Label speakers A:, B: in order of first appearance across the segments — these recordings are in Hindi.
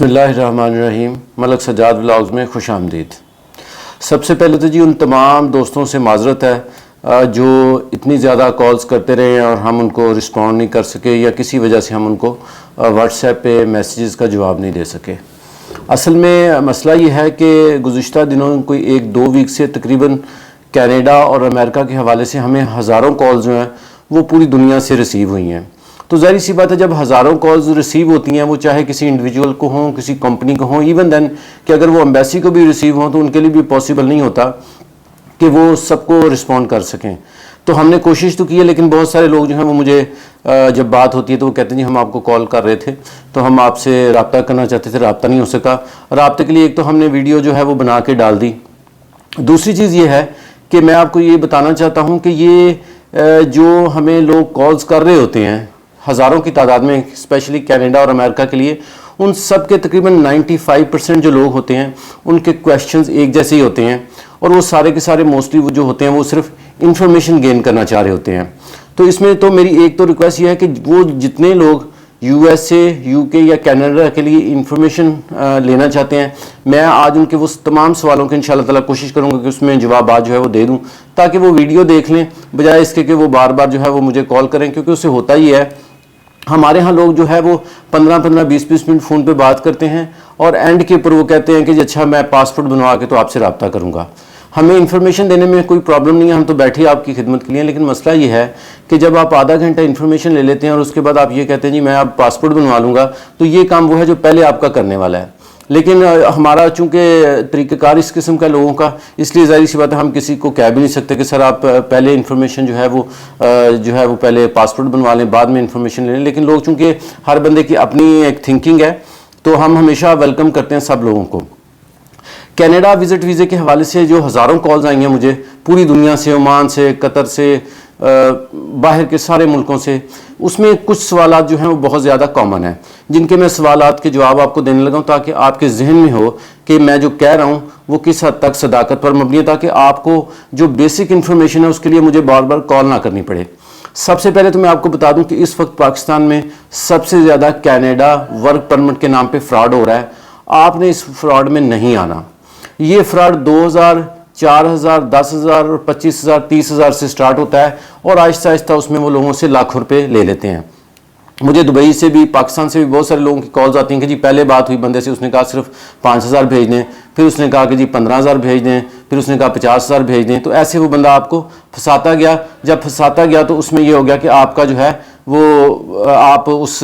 A: बिस्मिल्लाहिर्रहमानिर्रहीम। मलक सज्जाद व्लॉग्स में खुश आमदीद। सबसे पहले तो जी उन तमाम दोस्तों से माजरत है जो इतनी ज़्यादा कॉल्स करते रहे और हम उनको रिस्पॉन्ड नहीं कर सके या किसी वजह से हम उनको व्हाट्सएप पे मैसेजेस का जवाब नहीं दे सके। असल में मसला ये है कि गुज़िश्ता दिनों कोई 1-2 वीक से तकरीबन कनाडा और अमेरिका के हवाले से हमें हज़ारों कॉल्स जो हैं वो पूरी दुनिया से रिसीव हुई हैं। तो ज़ाहिर सी बात है, जब हज़ारों कॉल्स रिसीव होती हैं, वो चाहे किसी इंडिविजुअल को हों, किसी कंपनी को हों, इवन देन कि अगर वो एम्बेसी को भी रिसीव हों तो उनके लिए भी पॉसिबल नहीं होता कि वो सबको रिस्पॉन्ड कर सकें। तो हमने कोशिश तो की है, लेकिन बहुत सारे लोग जो हैं वो मुझे जब बात होती है तो वो कहते हैं जी हम आपको कॉल कर रहे थे तो हम आपसे रब्ता करना चाहते थे, रब्ता नहीं हो सका। रब्ते के लिए एक तो हमने वीडियो जो है वो बना के डाल दी। दूसरी चीज़ ये है कि मैं आपको ये बताना चाहता हूँ कि ये जो हमें लोग कॉल्स कर रहे होते हैं हज़ारों की तादाद में, स्पेशली कनाडा और अमेरिका के लिए, उन सब के तकरीबन 95% जो लोग होते हैं उनके क्वेश्चंस एक जैसे ही होते हैं और वो सारे के सारे मोस्टली वो जो होते हैं वो सिर्फ इंफॉर्मेशन गेन करना चाह रहे होते हैं। तो इसमें तो मेरी एक तो रिक्वेस्ट ये है कि वो जितने लोग USA, UK या कनाडा के लिए इंफॉर्मेशन लेना चाहते हैं, मैं आज उनके वो तमाम सवालों के इंशाल्लाह ताला कोशिश करूंगा कि उसमें जवाब आज जो है वो दे दूं, ताकि वो वीडियो देख लें बजाय इसके कि वो बार बार जो है वो मुझे कॉल करें। क्योंकि उससे होता ही है, हमारे यहाँ लोग जो है वो 15-15, 20-20 मिनट फ़ोन पे बात करते हैं और एंड के ऊपर वो कहते हैं कि जी अच्छा मैं पासपोर्ट बनवा के तो आपसे रब्ता करूँगा। हमें इन्फॉर्मेशन देने में कोई प्रॉब्लम नहीं है, हम तो बैठे आप की खिदमत के लिए। लेकिन मसला ये है कि जब आप आधा घंटा इन्फॉर्मेशन ले लेते हैं और उसके बाद आप ये कहते हैं जी मैं आप पासपोर्ट बनवा लूँगा, तो ये काम वो है जो पहले आपका करने वाला है। लेकिन हमारा चूँकि तरीक़ाकार इस किस्म का लोगों का, इसलिए ज़ाहिर सी बात है हम किसी को कह भी नहीं सकते कि सर आप पहले इन्फॉर्मेशन जो है वो पहले पासपोर्ट बनवा लें, बाद में इन्फॉर्मेशन ले लें। लेकिन लोग चूँकि हर बंदे की अपनी एक थिंकिंग है, तो हम हमेशा वेलकम करते हैं सब लोगों को। कनाडा विज़िट वीज़े के हवाले से जो हज़ारों कॉल्स आई हैं मुझे पूरी दुनिया से, ओमान से, कतर से, बाहर के सारे मुल्कों से, उसमें कुछ सवालात जो हैं वो बहुत ज़्यादा कॉमन हैं, जिनके मैं सवालात के जवाब आपको देने लगा हूँ ताकि आपके जहन में हो कि मैं जो कह रहा हूँ वो किस हद तक सदाकत पर मबनी है, ताकि आपको जो बेसिक इन्फॉर्मेशन है उसके लिए मुझे बार बार कॉल ना करनी पड़े। सबसे पहले तो मैं आपको बता दूं कि इस वक्त पाकिस्तान में सबसे ज़्यादा कनाडा वर्क परमिट के नाम पे फ्रॉड हो रहा है। आपने इस फ्रॉड में नहीं आना। ये फ्रॉड 2000, 4000, 10,000, 25,000, 30,000 से स्टार्ट होता है और आहिस्ता आहिस्ता उसमें वो लोगों से लाखों रुपए ले लेते हैं। मुझे दुबई से भी, पाकिस्तान से भी बहुत सारे लोगों की कॉल्स आती हैं कि जी पहले बात हुई बंदे से, उसने कहा सिर्फ 5,000 भेज दें, फिर उसने कहा कि जी 15,000 भेज दें, फिर उसने कहा 50,000 भेज दें। तो ऐसे वो बंदा आपको फंसाता गया। जब फंसाता गया तो उसमें ये हो गया कि आपका जो है वो आप उस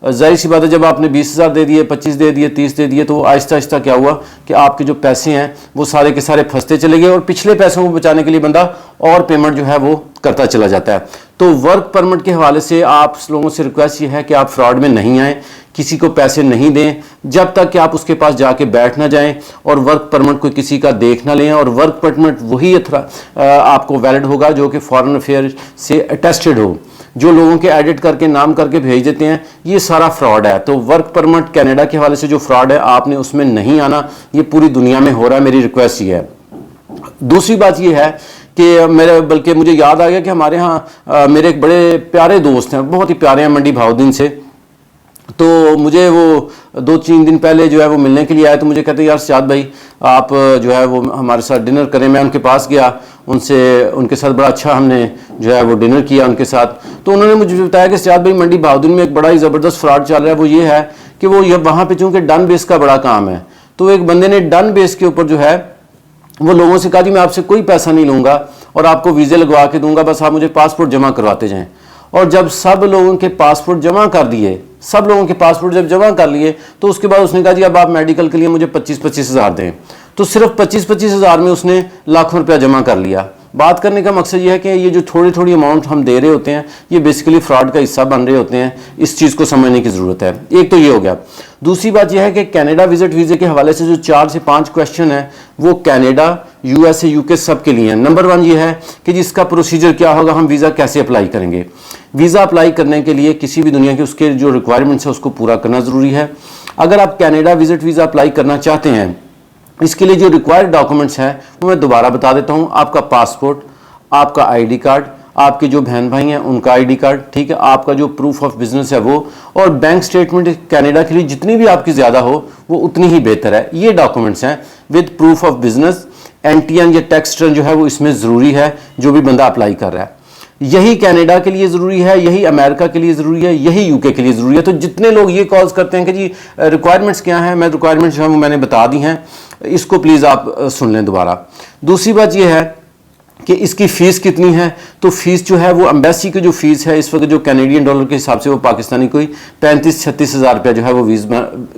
A: ज़ाहिर सी बात है, जब आपने 20,000 दे दिए, 25 दे दिए, 30 दे दिए, तो आहिस्ता आहिस्ता क्या हुआ कि आपके जो पैसे हैं वो सारे के सारे फंसते चले गए और पिछले पैसों को बचाने के लिए बंदा और पेमेंट जो है वो करता चला जाता है। तो वर्क परमिट के हवाले से आप लोगों से रिक्वेस्ट ये है कि आप फ्रॉड में नहीं आएँ, किसी को पैसे नहीं दें जब तक कि आप उसके पास जाके बैठ ना जाएं, और वर्क परमिट कोई किसी का देख ना लें। और वर्क परमिट वही आपको वैलिड होगा जो कि फॉरेन अफेयर से अटेस्टेड हो। जो लोगों के एडिट करके नाम करके भेज देते हैं, ये सारा फ्रॉड है। तो वर्क परमिट कनाडा के हवाले से जो फ्रॉड है आपने उसमें नहीं आना, ये पूरी दुनिया में हो रहा है। मेरी रिक्वेस्ट ये है। दूसरी बात ये है कि बल्कि मुझे याद आ गया कि हमारे यहाँ मेरे एक बड़े प्यारे दोस्त हैं, बहुत ही प्यारे हैं, मंडी भाउद्दीन से। तो मुझे वो 2-3 दिन पहले जो है वो मिलने के लिए आए, तो मुझे कहते यार सजाद भाई आप जो है वो हमारे साथ डिनर करें। मैं उनके पास गया, उनके साथ बड़ा अच्छा हमने जो है वो डिनर किया उनके साथ। तो उन्होंने मुझे बताया कि सजाद भाई मंडी भाउद्दीन में एक बड़ा ही ज़बरदस्त फ्रॉड चल रहा है। वो ये है कि वो वहाँ पे चूँकि डन बेस का बड़ा काम है, तो एक बंदे ने डन बेस के ऊपर जो है वो लोगों से कहा जी मैं आपसे कोई पैसा नहीं लूँगा और आपको वीज़े लगवा के दूंगा, बस आप मुझे पासपोर्ट जमा करवाते जाएँ। और जब सब लोगों के पासपोर्ट जमा कर दिए, सब लोगों के पासपोर्ट जब जमा कर लिए, तो उसके बाद उसने कहा जी अब आप मेडिकल के लिए मुझे 25-25 हज़ार दें। तो सिर्फ 25-25 हज़ार में उसने लाखों रुपया जमा कर लिया। बात करने का मकसद ये है कि ये जो थोड़ी थोड़ी अमाउंट हम दे रहे होते हैं, ये बेसिकली फ्रॉड का हिस्सा बन रहे होते हैं। इस चीज़ को समझने की ज़रूरत है। एक तो ये हो गया। दूसरी बात यह है कि कनाडा विजिट वीज़े के हवाले से जो 4 से 5 क्वेश्चन है वो कनाडा, USA, UK सब के लिए हैं। नंबर 1 ये है कि जिसका प्रोसीजर क्या होगा, हम वीज़ा कैसे अप्लाई करेंगे। वीज़ा अप्लाई करने के लिए किसी भी दुनिया के उसके जो रिक्वायरमेंट्स है उसको पूरा करना ज़रूरी है। अगर आप कनाडा विजिट वीज़ा अप्लाई करना चाहते हैं, इसके लिए जो रिक्वायर्ड डॉक्यूमेंट्स हैं वो मैं दोबारा बता देता हूँ। आपका पासपोर्ट, आपका ID कार्ड, आपके जो बहन भाई हैं उनका ID कार्ड, ठीक है, आपका जो प्रूफ ऑफ बिजनेस है वो, और बैंक स्टेटमेंट कनाडा के लिए जितनी भी आपकी ज़्यादा हो वो उतनी ही बेहतर है। ये डॉक्यूमेंट्स हैं with proof of business, NTN या टैक्स रिटर्न जो है वो इसमें ज़रूरी है जो भी बंदा अप्लाई कर रहा है। यही कनाडा के लिए ज़रूरी है, यही अमेरिका के लिए ज़रूरी है, यही यूके के लिए ज़रूरी है। तो जितने लोग ये कॉल्स करते हैं कि जी रिक्वायरमेंट्स क्या हैं, मैं रिक्वायरमेंट्स जो है वो मैंने बता दी हैं, इसको प्लीज़ आप सुन लें दोबारा। दूसरी बात ये है कि इसकी फ़ीस कितनी है। तो फीस जो है वो एम्बेसी की जो फ़ीस है इस वक्त जो कैनेडियन डॉलर के हिसाब से वो पाकिस्तानी कोई 35-36 हज़ार रुपया जो है वो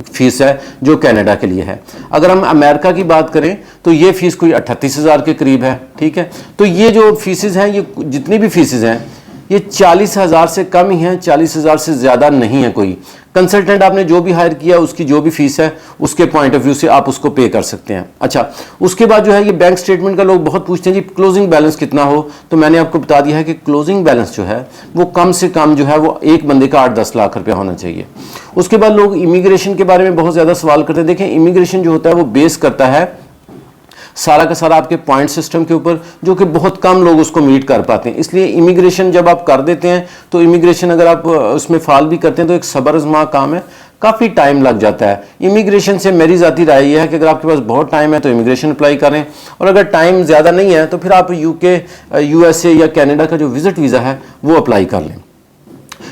A: फीस है जो कनाडा के लिए है। अगर हम अमेरिका की बात करें तो ये फ़ीस कोई 38 हज़ार के करीब है। ठीक है, तो ये जो फीसेज हैं, ये जितनी भी फीसेज हैं ये 40 हज़ार से कम ही हैं, 40 हज़ार से ज़्यादा नहीं है। कोई कंसल्टेंट आपने जो भी हायर किया उसकी जो भी फीस है उसके पॉइंट ऑफ व्यू से आप उसको पे कर सकते हैं। अच्छा, उसके बाद जो है ये बैंक स्टेटमेंट का लोग बहुत पूछते हैं जी क्लोजिंग बैलेंस कितना हो, तो मैंने आपको बता दिया है कि क्लोजिंग बैलेंस जो है वो कम से कम जो है वो एक बंदे का 8-10 लाख रुपया होना चाहिए। उसके बाद लोग इमिग्रेशन के बारे में बहुत ज़्यादा सवाल करते हैं। देखें, इमिग्रेशन जो होता है वो बेस करता है सारा का सारा आपके पॉइंट सिस्टम के ऊपर, जो कि बहुत कम लोग उसको मीट कर पाते हैं। इसलिए इमिग्रेशन जब आप कर देते हैं तो इमिग्रेशन अगर आप उसमें फाल भी करते हैं तो एक सब्र आज़मा काम है, काफ़ी टाइम लग जाता है। इमिग्रेशन से मेरी ज़ाती राय यह है कि अगर आपके पास बहुत टाइम है तो इमिग्रेशन अप्लाई करें, और अगर टाइम ज़्यादा नहीं है तो फिर आप यूके, यूएसए या कनाडा का जो विजिट वीज़ा है वो अप्लाई कर लें।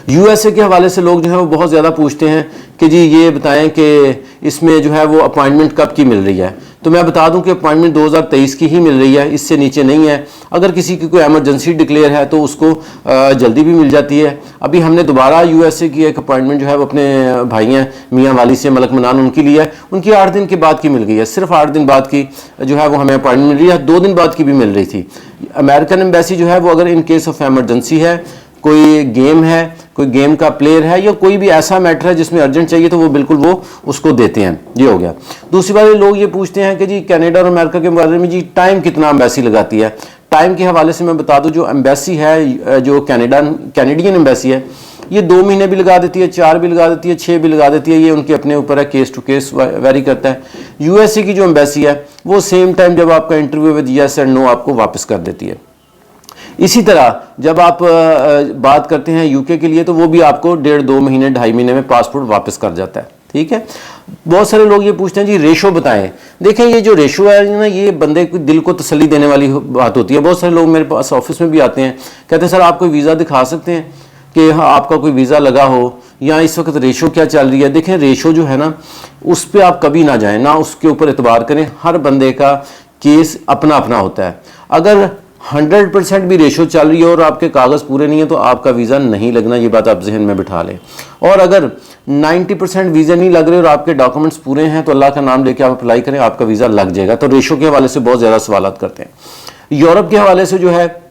A: यूएसए के हवाले से लोग जो है वो बहुत ज़्यादा पूछते हैं कि जी ये बताएं कि इसमें जो है वो अपॉइंटमेंट कब की मिल रही है। तो मैं बता दूं कि अपॉइंटमेंट 2023 की ही मिल रही है, इससे नीचे नहीं है। अगर किसी की कोई एमरजेंसी डिक्लेयर है तो उसको जल्दी भी मिल जाती है। अभी हमने दोबारा यूएसए की एक अपॉइंटमेंट जो है वो अपने भाई हैं मियाँ वाली से, मलक मनान, उनकी ली है। उनकी 8 दिन के बाद की मिल गई है, सिर्फ 8 दिन बाद की जो है वो हमें अपॉइंटमेंट मिल रही है। 2 दिन बाद की भी मिल रही थी। अमेरिकन एम्बेसी जो है वो अगर इन केस ऑफ एमरजेंसी है, कोई गेम है, कोई गेम का प्लेयर है या कोई भी ऐसा मैटर है जिसमें अर्जेंट चाहिए तो वो बिल्कुल वो उसको देते हैं। ये हो गया। दूसरी बात, लोग ये पूछते हैं कि जी कनाडा और अमेरिका के बारे में जी टाइम कितना एम्बेसी लगाती है। टाइम के हवाले से मैं बता दूं, जो एम्बेसी है, जो कैनेडियन एम्बेसी है, ये 2 महीने भी लगा देती है, 4 भी लगा देती है, 6 भी लगा देती है। ये उनके अपने ऊपर है, केस टू केस वेरी करता है। यूएसए की जो एम्बेसी है वो सेम टाइम जब आपका interview with yes and no आपको वापस कर देती है। इसी तरह जब आप बात करते हैं यूके के लिए तो वो भी आपको 1.5-2 महीने 2.5 महीने में पासपोर्ट वापस कर जाता है। ठीक है, बहुत सारे लोग ये पूछते हैं जी रेशो बताएं। देखें, ये जो रेशो है ना, ये बंदे को दिल को तसल्ली देने वाली बात होती है। बहुत सारे लोग मेरे पास ऑफिस में भी आते हैं, कहते हैं सर आप कोई वीज़ा दिखा सकते हैं कि हाँ आपका कोई वीज़ा लगा हो, या इस वक्त रेशो क्या चल रही है। देखें, रेशो जो है ना उस पर आप कभी ना जाएं, ना उसके ऊपर एतबार करें। हर बंदे का केस अपना अपना होता है। अगर 100% भी रेशो चल रही है और आपके कागज़ पूरे नहीं है तो आपका वीज़ा नहीं लगना, ये बात आप जहन में बिठा लें। और अगर 90% वीज़ा नहीं लग रहे और आपके डॉक्यूमेंट्स पूरे हैं तो अल्लाह का नाम लेके आप अप्लाई करें, आपका वीज़ा लग जाएगा। तो रेशो के हवाले से बहुत ज़्यादा सवालात करते हैं। यूरोप के हवाले से जो है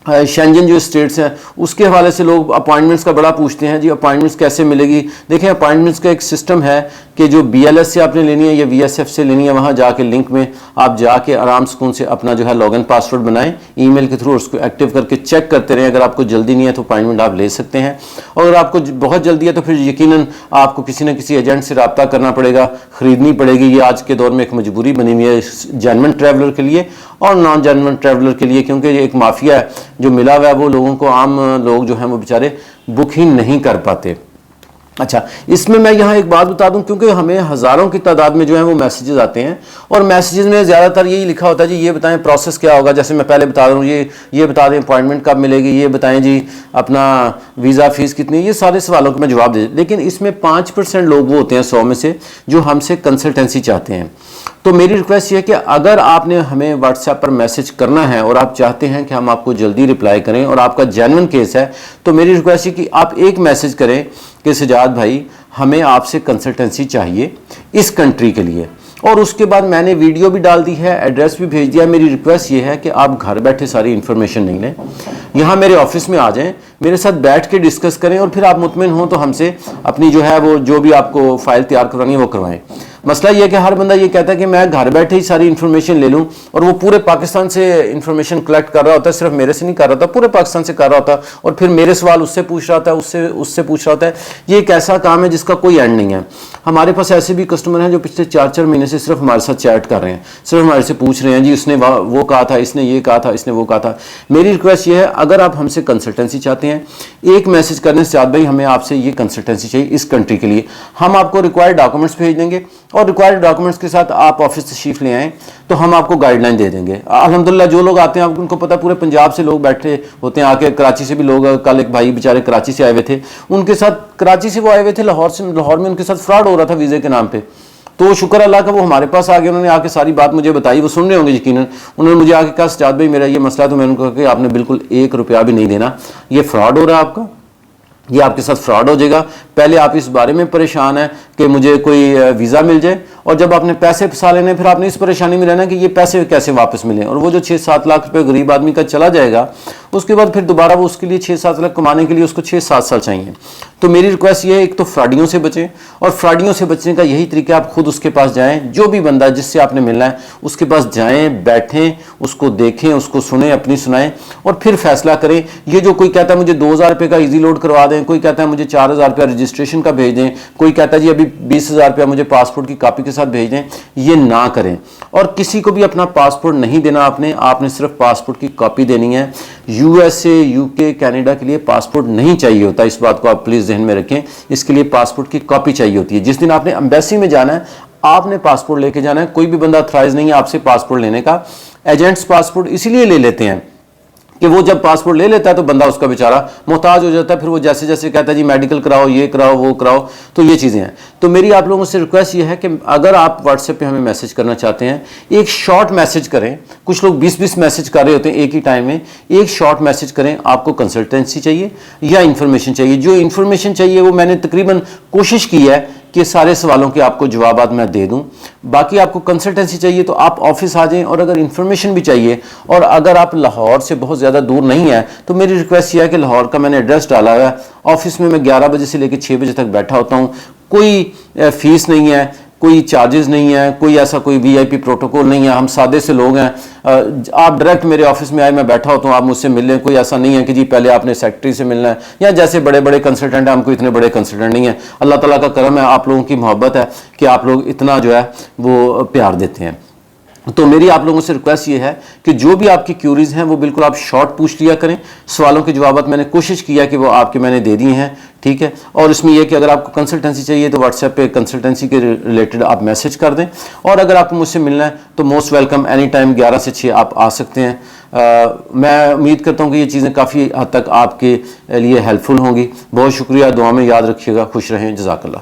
A: शेंजन जो स्टेट्स हैं उसके हवाले से लोग अपॉइंटमेंट्स का बड़ा पूछते हैं जी अपॉइंटमेंट्स कैसे मिलेगी। देखें, अपॉइंटमेंट्स का एक सिस्टम है कि जो BLS से आपने लेनी है या VSF से लेनी है, वहाँ जाके लिंक में आप जाके आराम सुकून से अपना जो है लॉगिन पासवर्ड बनाएं ईमेल के थ्रू, उसको एक्टिव करके चेक करते रहें। अगर आपको जल्दी नहीं है तो अपॉइंटमेंट आप ले सकते हैं, और अगर आपको बहुत जल्दी है तो फिर यकीनन आपको किसी न किसी एजेंट से रब्ता करना पड़ेगा, ख़रीदनी पड़ेगी। ये आज के दौर में एक मजबूरी बनी हुई है जेन्युइन ट्रैवलर के लिए और नॉन जेन्युइन ट्रैवलर के लिए, क्योंकि ये एक माफिया है जो मिला हुआ है, वो लोगों को, आम लोग जो हैं वो बेचारे बुक ही नहीं कर पाते। अच्छा, इसमें मैं यहाँ एक बात बता दूं, क्योंकि हमें हज़ारों की तादाद में जो है वो मैसेजेस आते हैं और मैसेजेस में ज़्यादातर यही लिखा होता है जी ये बताएं प्रोसेस क्या होगा। जैसे मैं पहले बता रहा हूँ, ये बता दें अपॉइंटमेंट कब मिलेगी, ये बताएं जी अपना वीज़ा फ़ीस कितनी है। ये सारे सवालों के मैं जवाब दे, लेकिन इसमें 5% लोग वो होते हैं 100 में से जो हमसे कंसल्टेंसी चाहते हैं। तो मेरी रिक्वेस्ट ये है कि अगर आपने हमें व्हाट्सएप पर मैसेज करना है और आप चाहते हैं कि हम आपको जल्दी रिप्लाई करें और आपका जेन्युइन केस है, तो मेरी रिक्वेस्ट है कि आप एक मैसेज करें कि सजाद भाई हमें आपसे कंसल्टेंसी चाहिए इस कंट्री के लिए, और उसके बाद मैंने वीडियो भी डाल दी है, एड्रेस भी भेज दिया। मेरी रिक्वेस्ट ये है कि आप घर बैठे सारी इन्फॉर्मेशन नहीं लें, यहाँ मेरे ऑफिस में आ जाएं, मेरे साथ बैठ के डिस्कस करें और फिर आप मुतमिन हों तो हमसे अपनी जो है वो जो भी आपको फाइल तैयार करवानी है वो करवाएं। मसला ये है कि हर बंदा ये कहता है कि मैं घर बैठे ही सारी इन्फॉर्मेशन ले लूं, और वो पूरे पाकिस्तान से इन्फॉर्मेशन कलेक्ट कर रहा होता है, सिर्फ मेरे से नहीं कर रहा होता, पूरे पाकिस्तान से कर रहा होता है, और फिर मेरे सवाल उससे पूछ रहा होता है, उससे पूछ रहा होता है। ये एक ऐसा काम है जिसका कोई एंड नहीं है। हमारे पास ऐसे भी कस्टमर हैं जो पिछले 4-4 महीने से सिर्फ हमारे साथ चैट कर रहे हैं, सिर्फ हमारे से पूछ रहे हैं जी उसने वो कहा था, इसने ये कहा था, इसने वो कहा था। मेरी रिक्वेस्ट ये है, अगर आप हमसे कंसल्टेंसी चाहते हैं, एक मैसेज करने से साथ भाई हमें आपसे ये कंसल्टेंसी चाहिए इस कंट्री के लिए, हम आपको रिक्वायर्ड डॉक्यूमेंट्स भेज देंगे और रिक्वायर्ड डॉक्यूमेंट्स के साथ आप ऑफिस तशरीफ ले आएँ तो हम आपको गाइडलाइन दे देंगे। अल्हम्दुलिल्लाह जो लोग आते हैं, आप उनको पता है पूरे पंजाब से लोग बैठे होते हैं, आके कराची से भी लोग, कल एक भाई बेचारे कराची से आए हुए थे, उनके साथ कराची से वो आए हुए थे लाहौर में उनके साथ फ्रॉड हो रहा था वीज़े के नाम पे। तो शुक्र अल्लाह का वो हमारे पास आ गए, उन्होंने आके सारी बात मुझे बताई, वो सुन रहे होंगे यकीनन। उन्होंने मुझे आके कहा सजाद भाई मेरा ये मसला, तो मैंने उनको कहा कि आपने बिल्कुल 1 रुपया भी नहीं देना, ये फ्रॉड हो रहा है आपका, ये आपके साथ फ्रॉड हो जाएगा। पहले आप इस बारे में परेशान हैं कि मुझे कोई वीज़ा मिल जाए, और जब आपने पैसे फंसा लेने फिर आपने इस परेशानी में रहना कि ये पैसे कैसे वापस मिलें, और वो जो 6-7 लाख रुपए गरीब आदमी का चला जाएगा, उसके बाद फिर दोबारा वो उसके लिए 6-7 लाख कमाने के लिए उसको 6-7 साल चाहिए। तो मेरी रिक्वेस्ट ये है, एक तो फ्रॉडियों से बचें, और फ्रॉडियों से बचने का यही तरीका, आप खुद उसके पास जाएं, जो भी बंदा जिससे आपने मिलना है उसके पास जाएं, बैठें, उसको देखें, उसको सुने, अपनी सुनाएं और फिर फैसला करें। ये जो कोई कहता है मुझे 2000 रुपये का ईजी लोड करवा दें, कोई कहता है मुझे 4000 रुपया रजिस्ट्रेशन का भेज दें, कोई कहता है जी अभी 20000 रुपया मुझे पासपोर्ट की कॉपी के साथ भेज दें, ये ना करें। और किसी को भी अपना पासपोर्ट नहीं देना, आपने सिर्फ पासपोर्ट की कॉपी देनी है। यूएसए, यूके, कनाडा के लिए पासपोर्ट नहीं चाहिए होता, इस बात को आप प्लीज ध्यान में रखें। इसके लिए पासपोर्ट की कॉपी चाहिए होती है। जिस दिन आपने एम्बेसी में जाना है आपने पासपोर्ट लेके जाना है, कोई भी बंदा अथराइज नहीं है आपसे पासपोर्ट लेने का। एजेंट्स पासपोर्ट इसीलिए ले लेते हैं कि वो जब पासपोर्ट ले लेता है तो बंदा उसका बेचारा मोहताज हो जाता है, फिर वो जैसे जैसे कहता है जी मेडिकल कराओ, ये कराओ, वो कराओ, तो ये चीज़ें हैं। तो मेरी आप लोगों से रिक्वेस्ट ये है कि अगर आप व्हाट्सएप पे हमें मैसेज करना चाहते हैं, एक शॉर्ट मैसेज करें। कुछ लोग 20-20 मैसेज कर रहे होते हैं एक ही टाइम में, एक शॉर्ट मैसेज करें। आपको कंसल्टेंसी चाहिए या इन्फॉर्मेशन चाहिए? जो इन्फॉर्मेशन चाहिए वो मैंने तकरीबन कोशिश की है कि सारे सवालों के आपको जवाब मैं दे दूं। बाकी आपको कंसल्टेंसी चाहिए तो आप ऑफिस आ जाएं, और अगर इन्फॉर्मेशन भी चाहिए, और अगर आप लाहौर से बहुत ज़्यादा दूर नहीं है तो मेरी रिक्वेस्ट यह है कि लाहौर का मैंने एड्रेस डाला हुआ है, ऑफिस में मैं 11 बजे से लेकर 6 बजे तक बैठा होता हूँ। कोई फीस नहीं है, कोई चार्जेस नहीं है, कोई ऐसा कोई वीआईपी प्रोटोकॉल नहीं है, हम सादे से लोग हैं। आप डायरेक्ट मेरे ऑफिस में आए, मैं बैठा होता हूँ, आप मुझसे मिल लें। कोई ऐसा नहीं है कि जी पहले आपने सेक्रेटरी से मिलना है, या जैसे बड़े बड़े कंसल्टेंट हैं, हमको इतने बड़े कंसल्टेंट नहीं है। अल्लाह ताला का करम है, आप लोगों की मोहब्बत है कि आप लोग इतना जो है वो प्यार देते हैं। तो मेरी आप लोगों से रिक्वेस्ट ये है कि जो भी आपकी क्यूरीज हैं वो बिल्कुल आप शॉर्ट पूछ लिया करें। सवालों के जवाब मैंने कोशिश किया कि वो आपके मैंने दे दिए हैं, ठीक है। और इसमें यह कि अगर आपको कंसल्टेंसी चाहिए तो व्हाट्सएप पे कंसल्टेंसी के रिलेटेड आप मैसेज कर दें, और अगर आपको मुझसे मिलना है तो मोस्ट वेलकम, एनी टाइम 11 से 6 आप आ सकते हैं। मैं उम्मीद करता हूँ कि ये चीज़ें काफ़ी हद तक आपके लिए हेल्पफुल होंगी। बहुत शुक्रिया, दुआ में याद रखिएगा, खुश रहें, जज़ाकल्लाह।